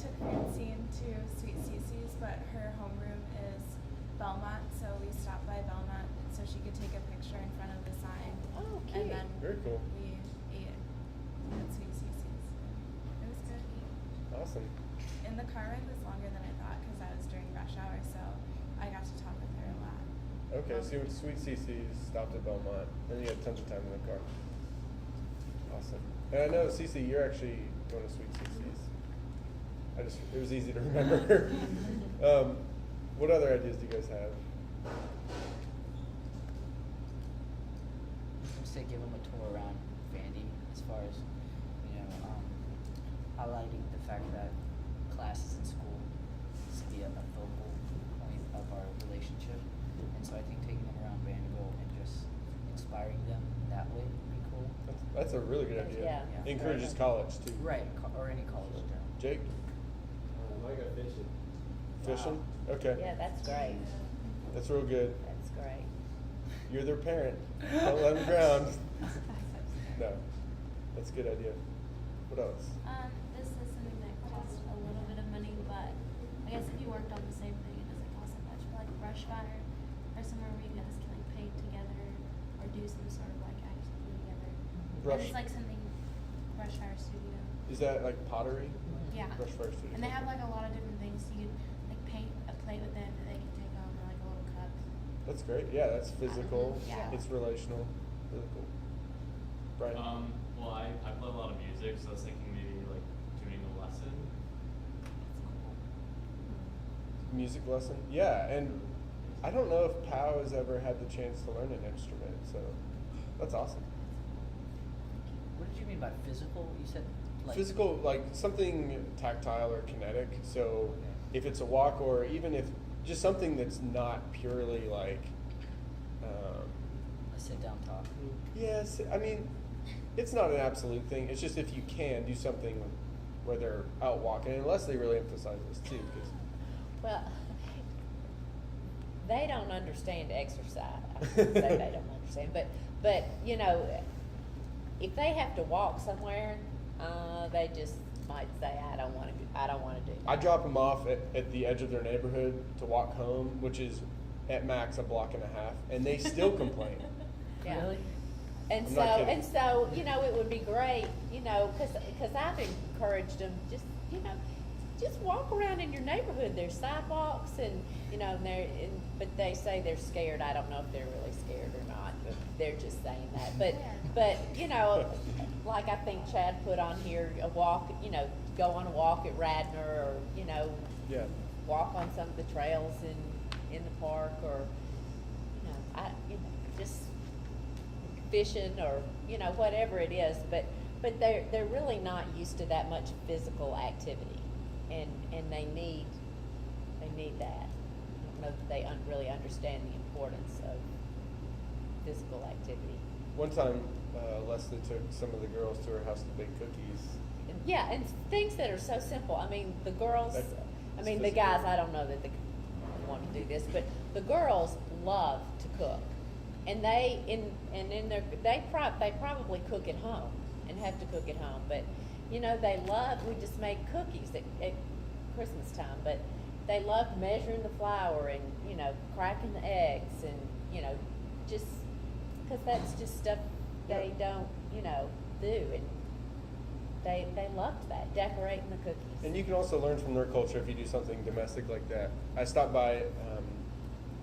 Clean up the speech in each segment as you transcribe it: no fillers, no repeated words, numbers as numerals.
took Francine to Sweet Cece's, but her homeroom is Belmont, so we stopped by Belmont so she could take a picture in front of the sign. Oh, cute. And then Very cool. we ate at Sweet Cece's. It was good. Awesome. And the car ride was longer than I thought because I was during rush hour, so I got to talk with her a lot. Okay, so you went to Sweet Cece's, stopped at Belmont, and you had tons of time in the car. Awesome. And I know, Cece, you're actually going to Sweet Cece's. It was easy to remember. What other ideas do you guys have? I say give them a tour around Vandy as far as, highlighting the fact that classes in school is to be a focal point of our relationship. And so I think taking them around Vanderbilt and just inspiring them that way would be cool. That's a really good idea. Yeah. Encourages college, too. Right, or any college in general. Jake? I got fishing. Fishing? Okay. Yeah, that's great. That's real good. That's great. You're their parent. Don't let them drown. No. That's a good idea. What else? This is something that costs a little bit of money, but I guess if you worked on the same thing, it doesn't cost that much. But like brush fire, or somewhere where you guys can like paint together or do some sort of like activity together. Brush. And it's like something brush fire studio. Is that like pottery? Yeah. Brush fire studio. And they have like a lot of different things. You can like paint a plate with them that they can take home, or like a little cup. That's great. Yeah, that's physical. Yeah. It's relational. Physical. Brian? Well, I play a lot of music, so I was thinking maybe like doing a lesson. Music lesson? Yeah, and I don't know if Pau has ever had the chance to learn an instrument, so that's awesome. What did you mean by physical? You said like Physical, like something tactile or kinetic. So if it's a walk, or even if just something that's not purely like, a sit down talk. yes, I mean, it's not an absolute thing. It's just if you can do something where they're out walking, unless they really emphasize this too, because Well, they don't understand exercise. I shouldn't say they don't understand, but if they have to walk somewhere, they just might say, I don't want to do that. I drop them off at the edge of their neighborhood to walk home, which is at max a block and a half, and they still complain. Yeah. Really? And I'm so, not kidding. it would be great, because I've encouraged them just walk around in your neighborhood. There's sidewalks, and but they say they're scared. I don't know if they're really scared or not. But they're just saying that. But like I think Chad put on here, a walk. Go on a walk at Radnor, or Yeah. walk on some of the trails in the park, or just fishing, or whatever it is, but they're really not used to that much physical activity, and they need that. I don't know that they really understand the importance of physical activity. One time, Leslie took some of the girls to her house to bake cookies. And things that are so simple. I mean, the girls, That's the physical. guys, I don't know that they want to do this, but the girls love to cook. And they probably cook at home and have to cook at home, but they love. We just make cookies at Christmas time, but they love measuring the flour and cracking the eggs, and just because that's just stuff they don't do, and they loved that, decorating the cookies. And you can also learn from their culture if you do something domestic like that. I stopped by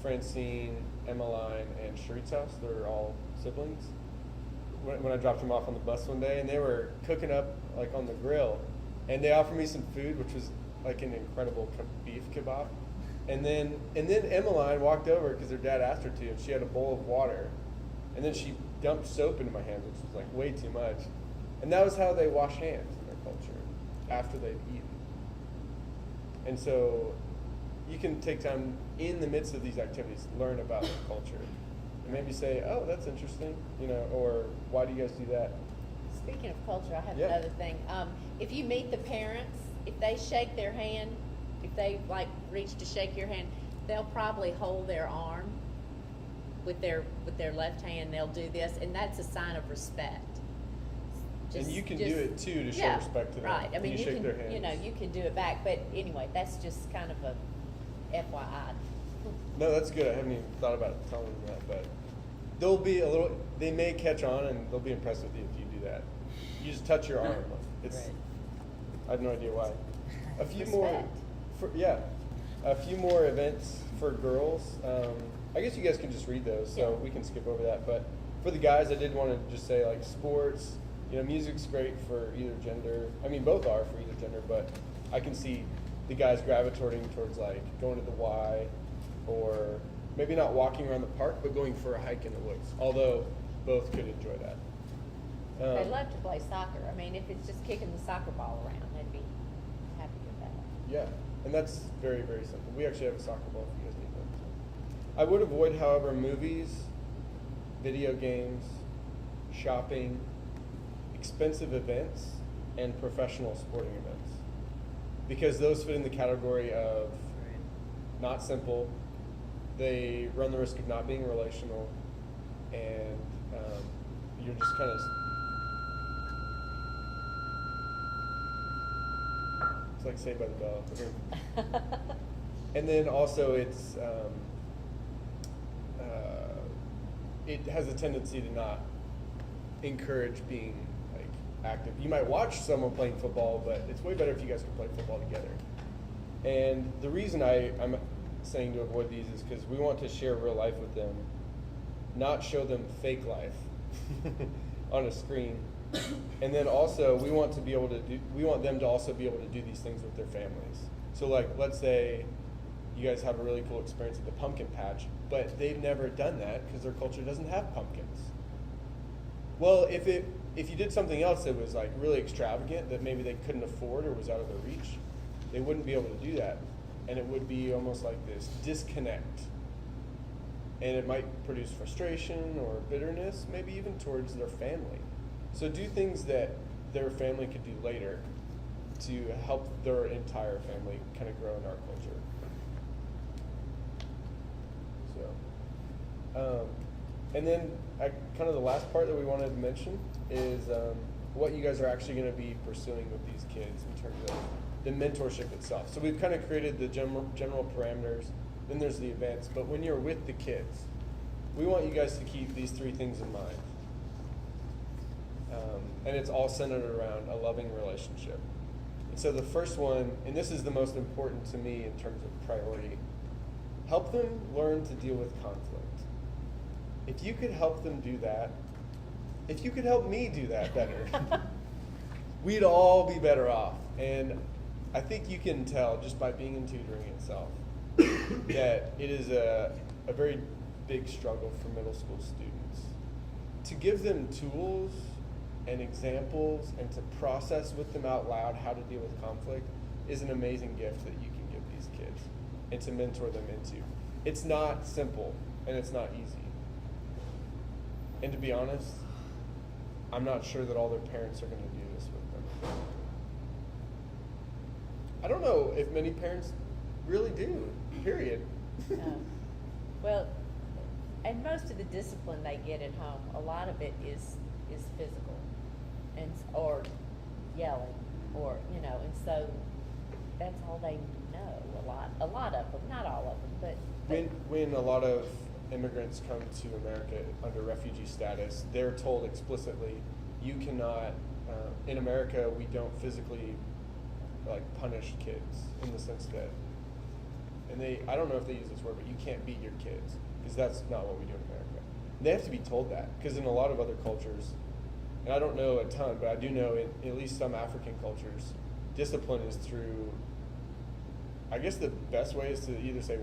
Francine, Emmeline, and Sharit's house. They're all siblings. When I dropped them off on the bus one day, and they were cooking up like on the grill, and they offered me some food, which was like an incredible beef kebab. And then Emmeline walked over because her dad asked her to, and she had a bowl of water, and then she dumped soap into my hands, which was like way too much. And that was how they wash hands in their culture after they've eaten. And so you can take time in the midst of these activities, learn about their culture, and maybe say, oh, that's interesting, or why do you guys do that? Speaking of culture, I have Yeah. another thing. If you meet the parents, if they shake their hand, if they reach to shake your hand, they'll probably hold their arm with their left hand. They'll do this, and that's a sign of respect. just. And you can just- do it too to show yeah, respect to them. right, I when mean, you you shake can, their hands. you know, you can do it back, but anyway, that's just kind of a FYI. No, that's good. I haven't even thought about telling them that, but they'll be a little. They may catch on, and they'll be impressed with you if you do that. You just touch your arm. It's. Right. I have no idea why. A few Respect. a few more events for girls. I guess you guys can just read those, so Yeah. we can skip over that. But for the guys, I did want to just say, like, sports. You know, music's great for either gender. I mean, both are for either gender, but I can see the guys gravitating towards, like, going to the Y, or maybe not walking around the park, but going for a hike in the woods. Although both could enjoy that. They love to play soccer. I mean, if it's just kicking the soccer ball around, they'd be happy with that. Yeah, and that's very, very simple. We actually have a soccer ball if you guys need one. I would avoid, however, movies, video games, shopping, expensive events, and professional sporting events. Because those fit in the category of Right. not simple, they run the risk of not being relational, and you're just kind of... It's like Saved by the Bell. And then also it has a tendency to not encourage being like active. You might watch someone playing football, but it's way better if you guys can play football together. And the reason I'm saying to avoid these is because we want to share real life with them, not show them fake life on a screen. And then also we want them to also be able to do these things with their families. So like, let's say you guys have a really cool experience at the pumpkin patch, but they've never done that because their culture doesn't have pumpkins. Well, if you did something else that was like really extravagant that maybe they couldn't afford or was out of their reach, they wouldn't be able to do that. And it would be almost like this disconnect. And it might produce frustration or bitterness, maybe even towards their family. So do things that their family could do later to help their entire family kind of grow in our culture. So, and then kind of the last part that we wanted to mention is what you guys are actually going to be pursuing with these kids in terms of the mentorship itself. So we've kind of created the general parameters, then there's the events, but when you're with the kids, we want you guys to keep these three things in mind. And it's all centered around a loving relationship. And so the first one, and this is the most important to me in terms of priority, help them learn to deal with conflict. If you could help them do that, if you could help me do that better, we'd all be better off. And I think you can tell just by being in tutoring itself that it is a very big struggle for middle school students. To give them tools and examples and to process with them out loud how to deal with conflict is an amazing gift that you can give these kids and to mentor them into. It's not simple and it's not easy. And to be honest, I'm not sure that all their parents are going to do this with them. I don't know if many parents really do, period. Well, and most of the discipline they get at home, a lot of it is physical, or yelling, or and so that's all they know. A lot of them, not all of them, but When a lot of immigrants come to America under refugee status, they're told explicitly, you cannot. In America, we don't physically punish kids in the sense that, and I don't know if they use this word, but you can't beat your kids because that's not what we do in America. They have to be told that because in a lot of other cultures, and I don't know a ton, but I do know in at least some African cultures, discipline is through, I guess the best way is to either say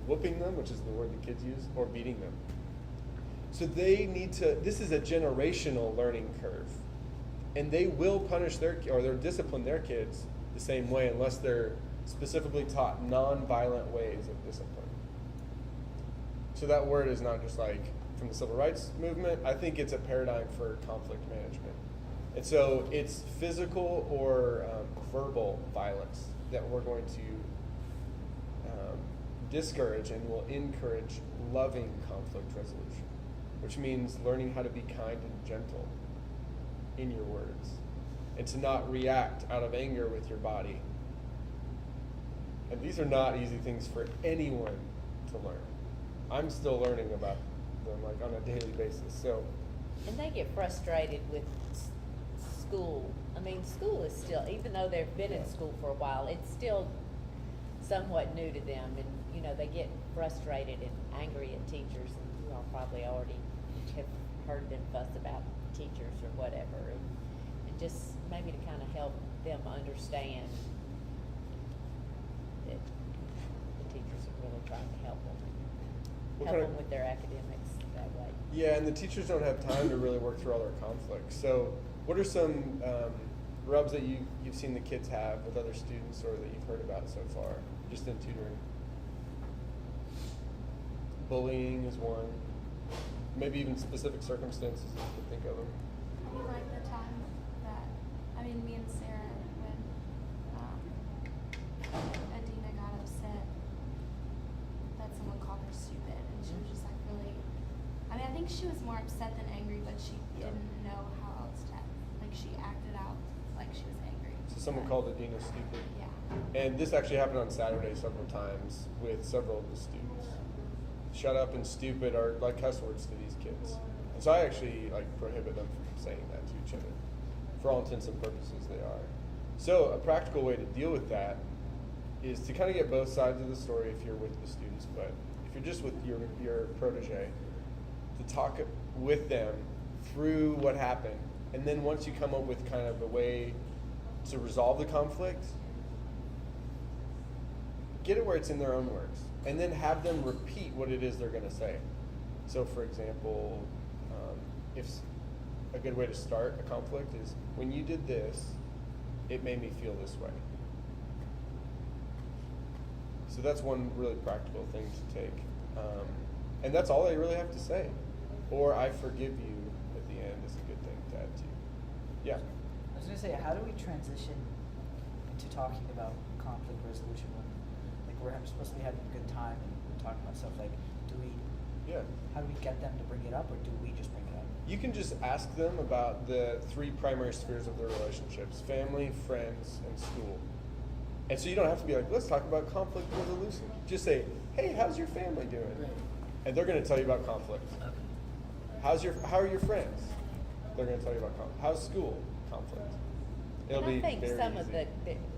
whooping them, which is the word the kids use, or beating them. So they need to, this is a generational learning curve. And they will punish they'll discipline their kids the same way unless they're specifically taught non-violent ways of discipline. So that word is not just from the civil rights movement. I think it's a paradigm for conflict management. And so it's physical or verbal violence that we're going to discourage and will encourage loving conflict resolution, which means learning how to be kind and gentle. in your words, and to not react out of anger with your body. And these are not easy things for anyone to learn. I'm still learning about them like on a daily basis. So, And they get frustrated with school. I mean, school is still, even though they've been in school for a while, it's still somewhat new to them. And, you know, they get frustrated and angry at teachers. And you all probably already have heard them fuss about teachers or whatever. And just maybe to kind of help them understand that the teachers are really trying to help them. What Help kind of- them with their academics that way. yeah, and the teachers don't have time to really work through all their conflicts. So, what are some rubs that you've seen the kids have with other students, or that you've heard about so far, just in tutoring? Bullying is one. Maybe even specific circumstances if you could think of them. I mean, like the time that, I mean, me and Sarah, when Adina got upset that someone called her stupid, and she was just like really, I mean, I think she was more upset than angry, but she Yeah. didn't know how else to, like, she acted out like she was angry. So someone But- called Adina stupid. Yeah. And this actually happened on Saturday several times with several of the students. Shut up and stupid are like cuss words to these kids. And so I actually like prohibit them from saying that to each other. For all intents and purposes, they are. So a practical way to deal with that is to kind of get both sides of the story if you're with the students, but if you're just with your protege, to talk with them through what happened. And then once you come up with kind of a way to resolve the conflict, get it where it's in their own words, and then have them repeat what it is they're going to say. So, for example, if a good way to start a conflict is, when you did this, it made me feel this way. So that's one really practical thing to take. And that's all they really have to say. Or, I forgive you at the end is a good thing to add to. Yeah. I was gonna say, how do we transition into talking about conflict resolution when, like, we're supposed to be having a good time and we're talking about stuff, like, Yeah. how do we get them to bring it up, or do we just bring it up? You can just ask them about the 3 primary spheres of their relationships: family, friends, and school. And so you don't have to be like, let's talk about conflict resolution. Just say, hey, how's your family doing? Right. And they're going to tell you about conflict. How are your friends? They're going to tell you about conflict. How's school? Conflict. It'll And be I think very some easy. of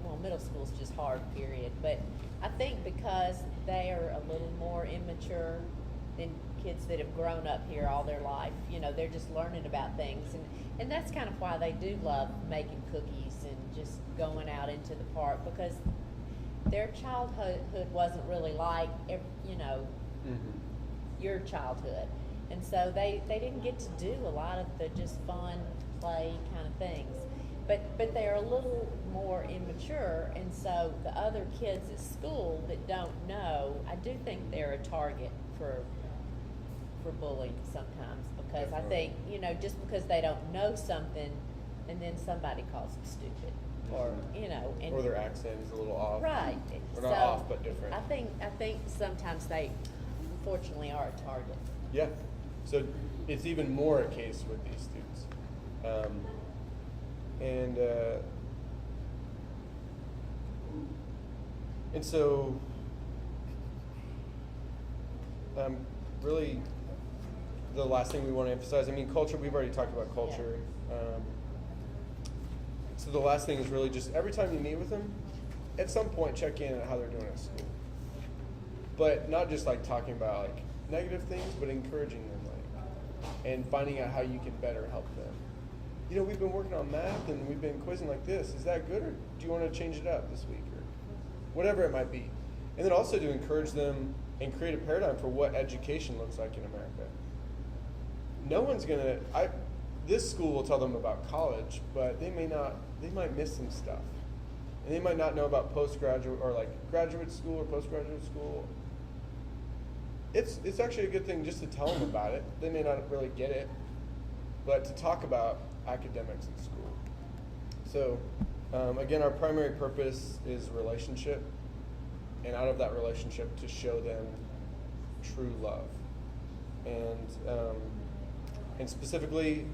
well, middle school's just hard, period. But I think because they are a little more immature than kids that have grown up here all their life, you know, they're just learning about things. And that's kind of why they do love making cookies and just going out into the park, because their childhood wasn't really like, you know, Mhm. your childhood. And so they didn't get to do a lot of the just fun, play kind of things. But they're a little more immature, and so the other kids at school that don't know, I do think they're a target for bullying sometimes, because I Definitely. think, you know, just because they don't know something and then somebody calls them stupid, or, you know. And Or their accent is a little off. right. Or not So, off, but different. I think sometimes they unfortunately are a target. Yeah. So it's even more a case with these students. And so, really, the last thing we want to emphasize, I mean, culture, we've already talked about culture. So the last thing is really just every time you meet with them, at some point check in on how they're doing at school. But not just like talking about like negative things, but encouraging them, like, and finding out how you can better help them. You know, we've been working on math and we've been quizzing like this. Is that good, or do you want to change it up this week, or whatever it might be? And then also to encourage them and create a paradigm for what education looks like in America. No one's gonna. This school will tell them about college, but they might miss some stuff, and they might not know about postgraduate or like graduate school or postgraduate school. It's actually a good thing just to tell them about it. They may not really get it, but to talk about academics in school. So, again, our primary purpose is relationship, and out of that relationship to show them true love. And specifically,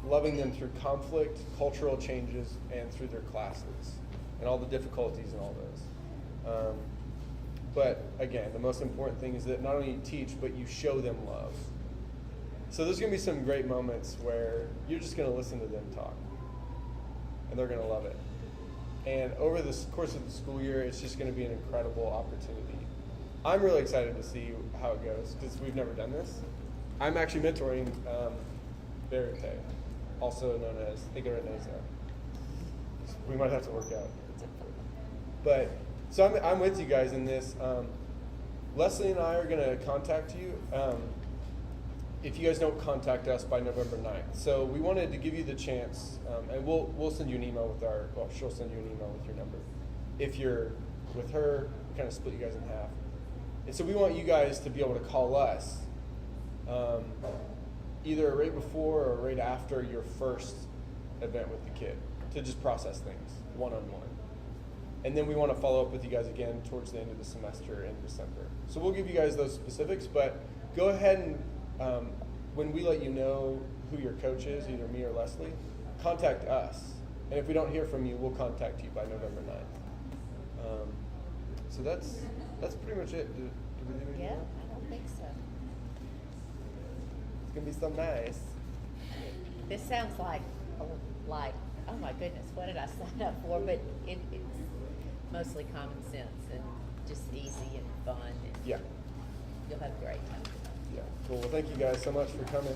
loving them through conflict, cultural changes, and through their classes, and all the difficulties and all those. But again, the most important thing is that not only you teach, but you show them love. So there's going to be some great moments where you're just going to listen to them talk, and they're going to love it. And over the course of the school year, it's just going to be an incredible opportunity. I'm really excited to see how it goes because we've never done this. I'm actually mentoring Verite, also known as Igaraneza. We might have to work out. But so I'm with you guys in this. Leslie and I are going to contact you if you guys don't contact us by November 9th. So we wanted to give you the chance, and we'll send you an email with she'll send you an email with your number. If you're with her, we kind of split you guys in half. And so we want you guys to be able to call us either right before or right after your first event with the kid to just process things one-on-one. And then we want to follow up with you guys again towards the end of the semester in December. So we'll give you guys those specifics, but go ahead and when we let you know who your coach is, either me or Leslie, contact us. And if we don't hear from you, we'll contact you by November 9th. So that's pretty much it. Did we leave anything Yeah, out? I don't think so. It's going to be so nice. This sounds like, oh my goodness, what did I sign up for? But it's mostly common sense and just easy and fun. And Yeah. you'll have a great time. Yeah. Cool. Well, thank you guys so much for coming.